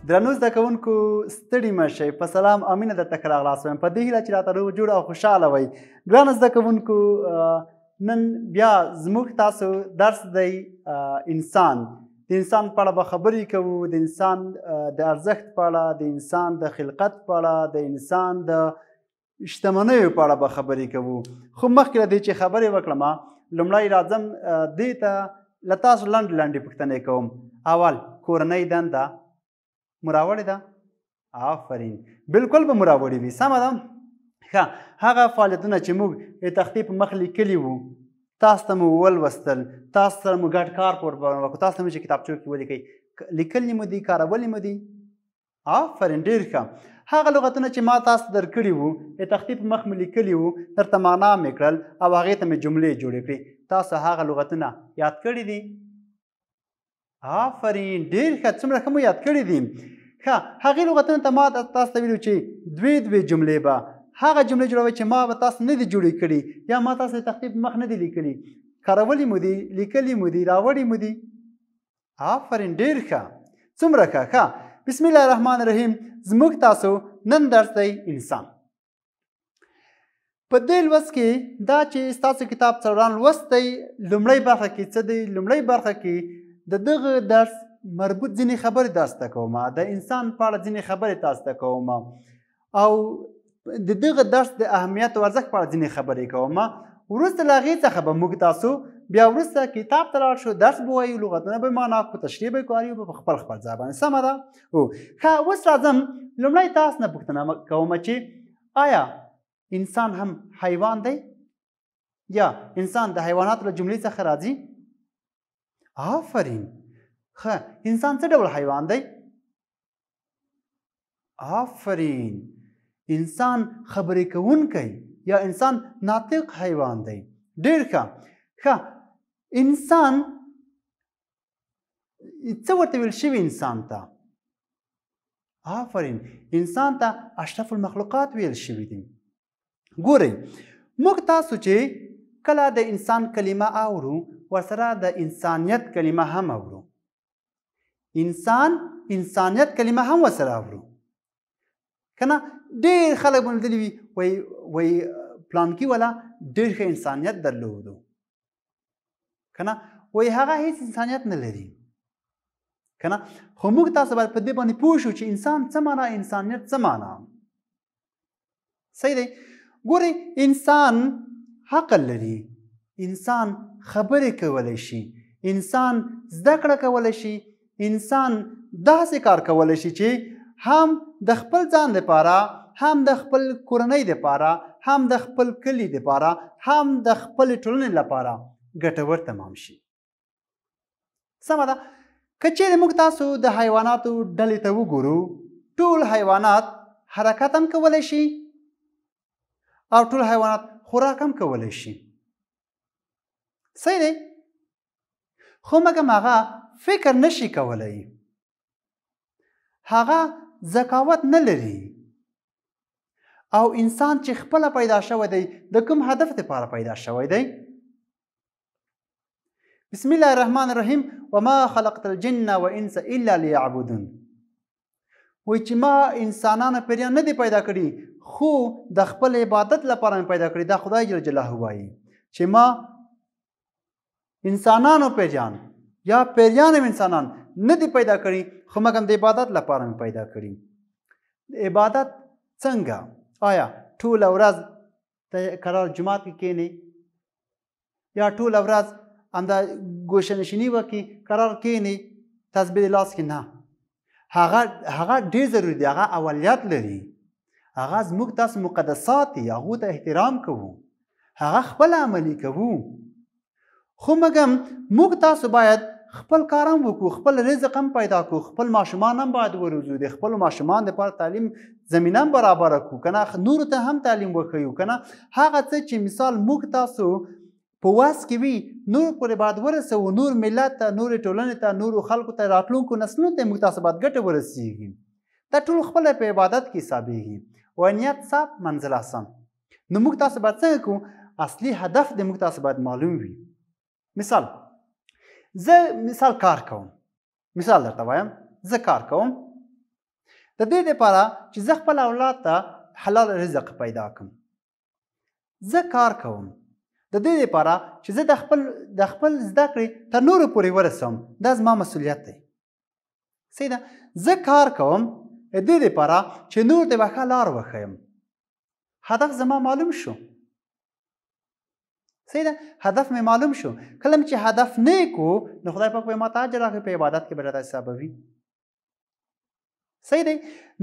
درنو زده کوونکو ستړي مه شئ په سلام امینه درته ښه راغلاست وایم په دې هیله چې راته روغ جوړ او خوشحاله وئ. ګرانو زده کوونکو نن بیا زموږ تاسو درس دی انسان. د انسان په اړه به خبرې کوو، د انسان د ارزښت په اړه، د انسان د خلقت په اړه، د انسان د شتمنیو په اړه به خبرې کوو. خو مخکې له دې چې خبرې وکړم لومړی راځم دې ته له تاسو لنډې لنډې پوښتنې کوم. اول، کورنۍ دنده مو راوړې ده؟ آفرین، بلکل به مو راوړې وي، سمه ده. ښه، هغه فعالیتونه چې موږ د تختې په مخ لیکلي وو تاسو ته مو ولوستل، تاسو سره مو ګډ کار پر وکړو، تاسو ته مو چې کتابچو کې ولیکئ، لیکلي مو دي، کارولي مو دي؟ آفرین، ډېر ښه. هغه لغتونه چې ما تاسو ته درکړي وو د تختې په مخ مې لیکلي وو، درته معنا مې کړل او هغې ته مې جملې جوړې کړې. تاسو هغه لغتونه یاد کړي دي؟ آفرین، ډېر ښه، څومره ښه مو یاد کړي دي. ښه، هغې لغتونو ته ما تاسو ته ویلو چې دوې جملې به هغه جملې جوړوئ چې ما به تاسو نه دي جوړې کړي یا ما تاسو د تختې په مخ نه دي لیکلي. کارولي مو دي، لیکلي مو دي، راوړي مو دي؟ آفرین، ډېر ښه، څومره ښه. ښه، بسم الله الرحمن الرحیم. زموږ تاسو نن درس دی انسان. په دې لوست کې دا چې ستاسو کتاب څلورم لوست دی، لومړۍ برخه کې څه دی؟ لومړۍ برخه کې د دغه درس مربوط ځینې خبرې تاسو ته کوم، د انسان په اړه ځینې خبرې تاسو ته کوم او د دغه درس د اهمیت او ارزښت په اړه ځینې خبرې کوم. وروسته له هغې څخه به موږ تاسو بیا وروسته کتاب ته لاړ شو، درس به وایو، لغتونه به معنا کړو، تشریح به کاریو په خپل ځای باندې، سمه ده؟ ښه، اوس راځم لومړی تاسو نه پوښتنه کوم چې آیا انسان هم حیوان دی یا انسان د حیواناتو له جملې څخه راځي؟ آفرین، ښه، انسان څه ډول حیوان دی؟ آفرین، انسان خبرې کوونکی یا انسان ناطق حیوان دی. ډېر ښه. ښه، انسان څه ورته ویل شوي انسان ته؟ آفرین، انسان ته اشرف المخلوقات ویل شوي دي. ګورئ، موږ تاسو چې کله د انسان کلمه اورو ورسره د انسانیت کلمه هم اورو. انسانیت کلمه هم ورسره اورو که نه؟ ډېر خلک به لیدلي وي وایي پلانکي والا ډېر ښه انسانیت درلودو، که نه؟ وایي هغه هېڅ انسانیت نه لري، که نه؟ خو موږ تاسو باید په دې باندې پوه شو چې انسان څه معنا، انسانیت څه معنا. صحیح دی. ګورئ، انسان عقل لري، انسان خبرې کولی شي، انسان زده کړه کولی شي، انسان داسې کار کولی شي چې هم د خپل ځان دپاره، هم د خپل کورنۍ دپاره، هم د خپل کلي دپاره، هم د خپلې ټولنې لپاره ګټور تمام شي. سمه ده. که چیرې موږ تاسو د حیواناتو ډلې ته وګورو، ټول حیوانات حرکت هم کولی شي او ټول حیوانات خوراک هم کولی شي. صحیح دی. خو مګم هغه فکر نشي کولی، هغه ذکاوت نه لري. او انسان چې خپله پیدا شوی دی د کوم هدف دپاره پیدا شوی دی؟ بسم الله الرحمن الرحیم. وما خلقت الجن والانس الا لیعبدون. وایي چې ما انسانان پیریان نه دي پیدا کړي خو د خپل عبادت لپاره مې پیدا کړي. دا خدای جل جلاله وایي چې ما انسانانو پیریان یا پیریان انسانان نه دي پیدا کړي خو مګم د عبادت لپاره مې پیدا کړي. عبادت څنګه؟ آیا ټوله ورځ ته قرار جماعت کې کښېنئ یا ټوله ورځ همدا ګوشه نشیني وکړي، قرار کښېنئ تسبیح د لاس کې؟ نه، هغه ډېر ضروري دی، هغه اولیت لري، هغه زموږ تاسو مقدسات دي، هغو ته احترام کوو، هغه خپله عملي کوو. خو مګم موږ تاسو باید خپل کار هم وکړو، خپل رزق هم پیدا کړو، خپل ماشومان هم باید وروزو، د خپلو ماشومان دپاره تعلیم زمینه هم برابره کړو، که نه؟ نورو ته هم تعلیم وښیو، که نه؟ هغه څه چې مثال موږ تاسو په وس کې وي نور پورې باید ورسوو، نور ملت ته، نورې ټولنې ته، نورو خلکو ته، راتلونکو نسلونو ته موږ تاسو باید ګټه ورسېږي. دا ټول خپله په عبادت کې حسابېږي. و نیت صاف منزل آسان. نو موږ تاسو باید څنګه کوو؟ اصلي هدف د موږ تاسو باید معلوم وي. مثال، زه کار کوم، مثال درته وایم، زه کار کوم د دې دپاره چې زه خپل اولاد ته حلال رزق پیدا کړم، زه کار کوم د دې دپاره چې زه د خپل زده کړې تر نورو پورې ورسوم، دا زما مسؤلیت دی. صحیح ده؟ زه کار کوم د دې دپاره چې نور ته به ښه لار وښیم. هدف زما معلوم شو. صحیح ده؟ هدف مې معلوم شو. کله چې هدف نیک و نو خدای پاک به ماته اجر راکړي، په عبادت کې به راته حسابوي. صحیح دی؟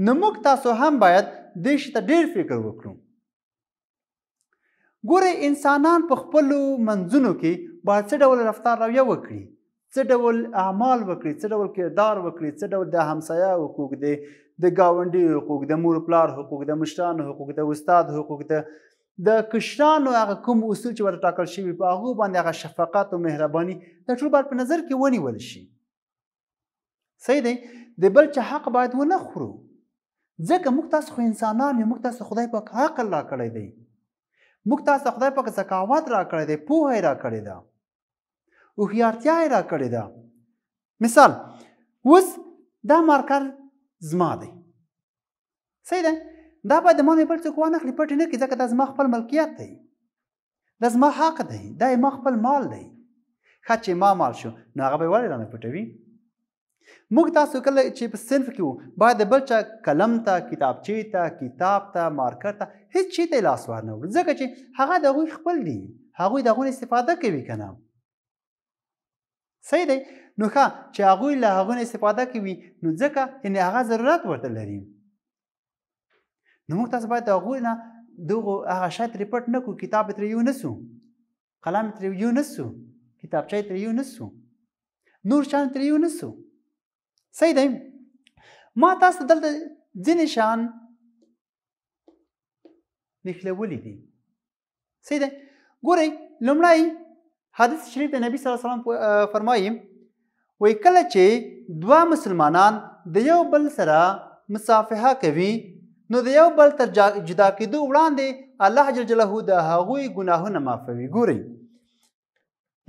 نو موږ تاسو هم باید دې شي ته ډېر فکر وکړو. ګورئ انسانان په خپلو منځونو کې باید څه ډول رفتار رویه وکړي، څه ډول اعمال وکړي، څه ډول کردار وکړي، څه ډول د همسایه حقوق دی، د ګاونډي حقوق، د مور پلار حقوق، د مشرانو حقوق، د استاد حقوق، د کشرانو هغه کوم اصول چې ورته ټاکل شوي په هغو باندې هغه شفقت او مهرباني دا ټول باید په نظر کې ونیول شي. صحیح دی؟ د بل چا حق باید ونه خورو، ځکه موږ تاسو خو انسانان یو، موږ تاسو خدای پاک عقل راکړی دی، موږ تاسو خدای پاک ذکاوت راکړی دی، پوهه یې راکړې ده، هوښیارتیا یې راکړې ده. مثال اوس دا مارکر زما دی، صحیح دی؟ دا باید د ما نه بل څوک وانخلي، پټ یې نه کړي، ځکه دا زما خپل ملکیت دی، دا زما حق دی، دا یې ما خپل مال دی. ښه چې ما مال شو نو هغه به یې ولې رانه پټوي؟ موږ تاسو کله چې په صنف کې وو باید د بل چا قلم ته، کتابچې ته، کتاب ته، مارکر ته، هېڅ شي ته یې لاس ور نه وړو، ځکه چې هغه د هغوی خپل دي، هغوی د هغو نه استفاده کوي که نه. صحیح دی؟ نو ښه چې هغوی له هغو نه استفاده کوي نو ځکه یعنې هغه ضرورت ورته لري، نو موږ تاسو باید د هغوی نه دغو هغه شی ترې پټ نه کړو، کتاب یې ترې یونسو، قلم یې ترې یونسو، کتابچه یې ترې یونسو، نور شیان ترې یونسو. صحیح دی؟ ما تاسو دلته ځینې شیان نښلولي دي. صحیح دی؟ ګورئ لومړی حدیث شریف د نبي صلی الله علیه وسلم فرمایي وایي کله چې دوه مسلمانان د یو بل سره مصافحه کوي نو د یو بل تر جدا کېدو وړاندې الله جل جلاله د هغوی ګناهونه معافوي. ګورئ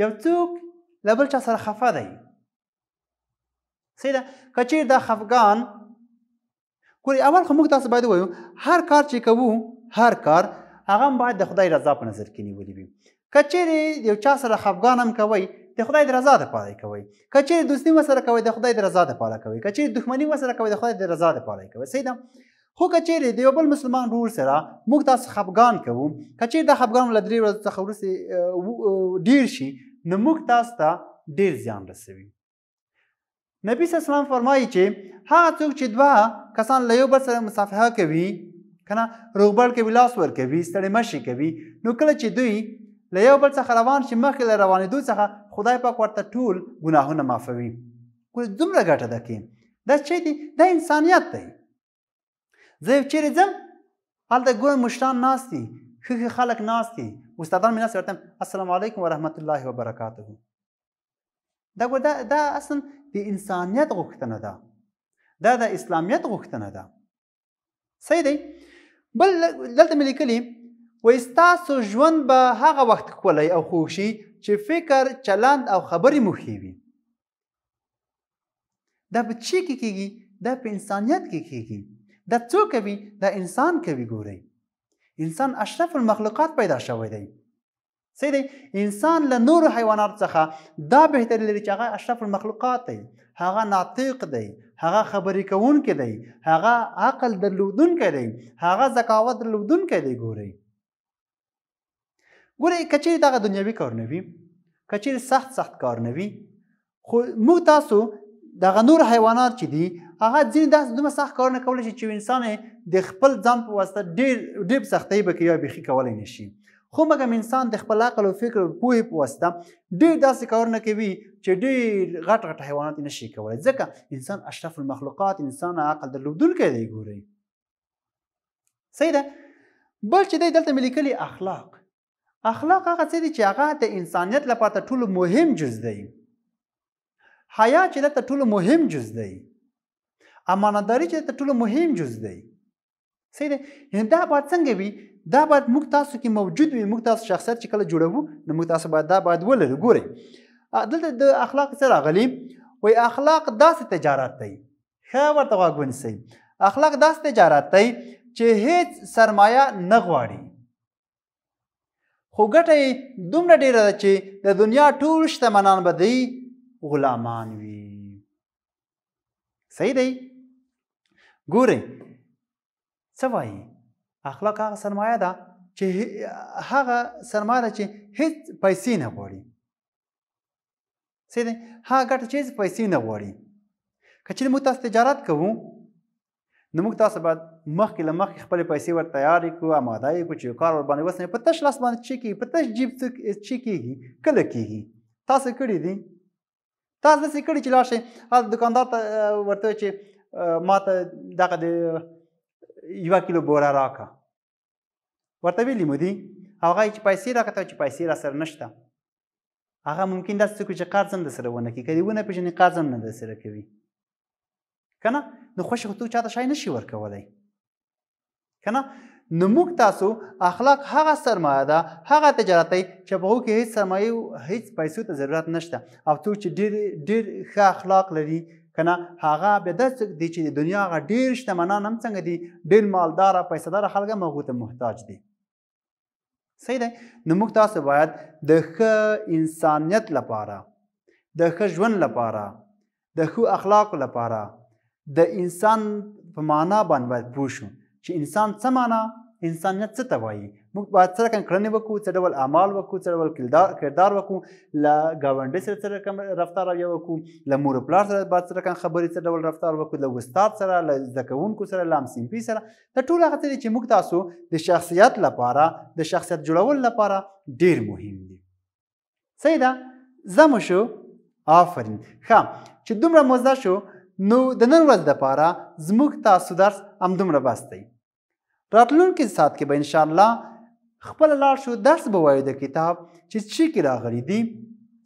یو څوک له بل چا سره خفه دی، صحیح ده؟ که چېرې دا خفګان ګورئ اول خو موږ تاسو باید ووایو هر کار چې کوو هر کار هغه هم باید د خدای رضا په نظر کې نیولې وي. که چېرې یو چا سره خفګان هم کوئ د خدای د رضا دپاره یې کوئ، که چېرې دوستي ورسره کوئ د خدای د رضا دپاره کوئ، که چېرې دښمني ورسره کوئ د خدای د رضا دپاره یې کوئ. صحیح ده؟ خو که چېرې د یو بل مسلمان ورور سره موږ تاسو خفګان کوو، که چېرې دا خفګان له 3 ورځو څخه وروسته ډېر شي نو موږ تاسو ته ډېر زیان رسوي. نبي صلی الله علیه وسلم فرمایي چې هغه څوک چې دوه کسان له یو بل سره مصافحه کوي که نه روغبړ کوي، لاس ورکوي، ستړې مشي کوي، نو کله چې دوی له یو بل څخه روان شي مخکې له روانېدو څخه خدای پاک ورته ټول ګناهونه معافوي. ګورې دومره ګټه ده کې دا څه دی؟ دا انسانیت دی. زه چېرې ځم هلته ګورم مشران ناست دي، ښه خلک ناست دي، استادان مې ناست دي، ورته السلام علیکم ورحمت الله وبرکاته. دا ګوره دا اصلا د انسانیت غوښتنه ده، دا د اسلامیت غوښتنه ده. صحیح دی؟ بل دلته مې لیکلي وایي ستاسو ژوند به هغه وخت ښکلی او خوږ شي چې فکر، چلند او خبرې مو ښې وي. دا په چی کې کېږي؟ دا په انسانیت کې کېږي. دا څوک کوي؟ دا انسان کوي. ګورئ انسان اشرف المخلوقات پیدا شوی دی. صحیح دی؟ انسان له نورو حیواناتو څخه دا بهتري لري چې هغه اشرف المخلوقات دی، هغه ناطق دی، هغه خبرې کوونکی دی، هغه عقل درلودونکی دی، هغه ذکاوت درلودونکی دی. ګورئ که چېرې دغه دنیوي کارونه وي، که چېرې سخت کارونه وي، خو موږ تاسو دغه نور حیوانات چې دي هغه ځینې داسې دومره سخت کارونه کولی شي چې انسان د خپل ځان په واسطه ډېر سختۍ به کوي یا بیخي کولی نه شي. خو مګم انسان د خپل عقل او فکر او پوهې په واسطه ډېر داسې کارونه کوي چې ډېر غټ حیوانات نه شي کولی، ځکه انسان اشرف المخلوقات، انسان عقل درلودونکی دی. ګورئ صحیح ده؟ بل چې دی دلته مې لیکلي اخلاق. اخلاق هغه څه دي چې هغه د انسانیت لپاره تر ټولو مهم جز دی. حیا چې دا تر ټولو مهم جز دی. امانتداري چې تر ټولو مهم جز دی. صحیح دی؟ یعنې دا باید څنګه وي؟ دا باید موږ تاسو کې موجود وي. موږ تاسو شخصیت چې کله جوړوو نو موږ تاسو دا باید ولرو. ګورئ دلته د اخلاق څه راغلي؟ وایي اخلاق داسې تجارت دی. ښه ورته غوږ ونیسئ. اخلاق داسې تجارت دی چې هیڅ سرمایه نه غواړي خو ګټه یې دومره ډېره ده چې د دنیا ټول شتمنان به دی غلامان وي صحیح دی ګورئ څه وایي اخلاق هغه سرمایه ده چې هغه سرمایه ده چې هیڅ پیسې نه غواړي صحیح دی هغه ګټه چې هیڅ پیسې نه غواړي که چېرې موږ تاسو تجارت کوو نو موږ تاسو باید مخکې له مخکې خپلې پیسې ور تیارې کړو اماده یې کړو چې یو کار ورباندې وسنوي په تش لاس باندې چې کېږي په تش جیب چې کېږي کله کېږي تاسو کړي دي تاسو داسې کړي چې لاړ شئ هلته دوکاندار ته ورته وایي چې ما ته دغه د 1 کیلو بوره راکړه ورته ویلي مو دي هغه یې چې پیسې راکړه ته چې پیسې را سره نشته هغه ممکن داسې څه کړي چې قرض هم درسره ونه کړي که دې ونه پېژني قرض هم نه درسره کوي که نه نو خوښې خو څوک چاته شی نشي ورکولی که نه نو موږ تاسو اخلاق هغه سرمایه ده هغه تجارت دی چې په هغو کې هېڅ سرمایې هېڅ پیسو ته ضرورت نشته او څوک چې ډېر ښه اخلاق لري که نه هغه بیا داسې دی چې د دنیا هغه ډېر شتمنان هم څنګه دي ډېر مالداره پیسهداره خلک هم هغو ته محتاج دي صحیح دی نو موږ تاسو باید د ښه انسانیت لپاره د ښه ژوند لپاره د ښو اخلاقو لپاره د انسان په معنا باندې باید پوه شو چې انسان څه معنا انسانیت څه ته وایي موږ باید څه رقم کړنې وکړو څه ډول اعمال وکړو څه ډول کردار وکړو له ګاونډي سره څه رقم رفتار رویه وکړو له مور پلار سره باید څه رقم خبرې څه ډول رفتار وکړو له استاد سره له زده کوونکو سره له همصنفي سره دا ټول هغه څه دي چې موږ تاسو د شخصیت لپاره د شخصیت جوړولو لپاره ډېر مهم دي صحیح ده زه مو شو آفرین ښه چې دومره مو زده شو نو د نن ورځ دپاره زموږ تاسو درس همدومره بس دی راتلونکي ساعت کې به انشاءالله خپله لاړ شو درس به وایو د کتاب چې کې راغلي دي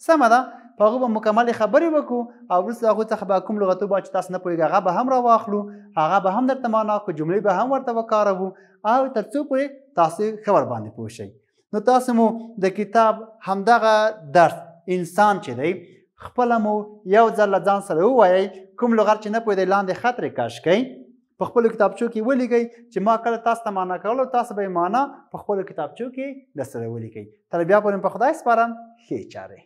سمه ده په هغو به مکملې خبرې وکړو او وروسته هغو څخه به کوم لغتونه چې تاسو نه پوهېږئ هغه به هم راواخلو هغه به هم درته معنا کړو جملې به هم ورته وکاروو او تر څو پورې تاسو ښه ورباندې پوه شئ نو تاسو مو د کتاب همدغه درس انسان چې دی خپله مو یو ځل له ځان سره ووایئ کوم لغت چې نه پوهېدئ لاندې خط رې کش کئ په خپلو کتابچو کې ولیکئ چې ما کله تاسو ته معنا کولو تاسو به یې معنا په خپلو کتابچو کې درسره ولیکئ تر بیا پورې په خدای سپارم ښې چارې